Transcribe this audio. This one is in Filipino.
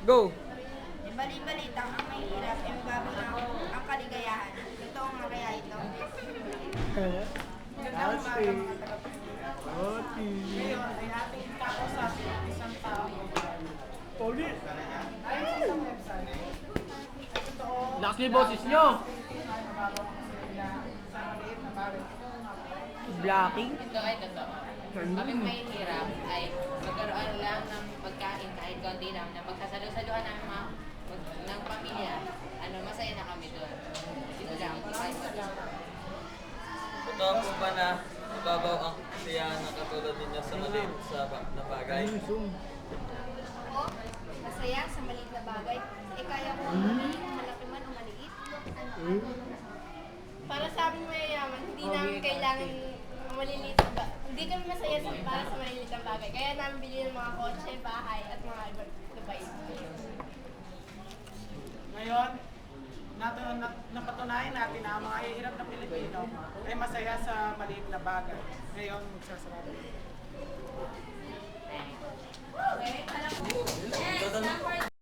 Go! Bali-balita ang may hirap ay mababaw ang kaligayahan. Totoo nga kaya ito. Magandang umaga mga tagapagmula. Ngayon ay ating kakausapin ang isang tao. Poli! Ayon sa isang website, ay totoo Lakas yung boses nyo! ay mababaw ang sila sa maliit na bagay. Blocking? Ito ay totoo. Kaming may hirap ay magkaroon lang ng pagkain kahit konti lang na magsasalo-saluhan ng ng pamilya. Masaya na kami doon. Ito lang. Totoo po ba na mababaw ang kasiyahan na katulad ninyo sa maliit na bagay? Ako, masaya sa maliit na bagay. Kaya ko maging malaki man o maliit. Para sa amin mayayaman, hindi namin kailangan maliliit na bagay. Hindi kami masaya para sa maliliit na bagay. Kaya namin bili ng mga kotse, bahay, at mga iba pa. Ngayon, napatunayan natin na ang mga hirap na Pilipino ay masaya sa maliit na bagay. Ngayon, magsasarap.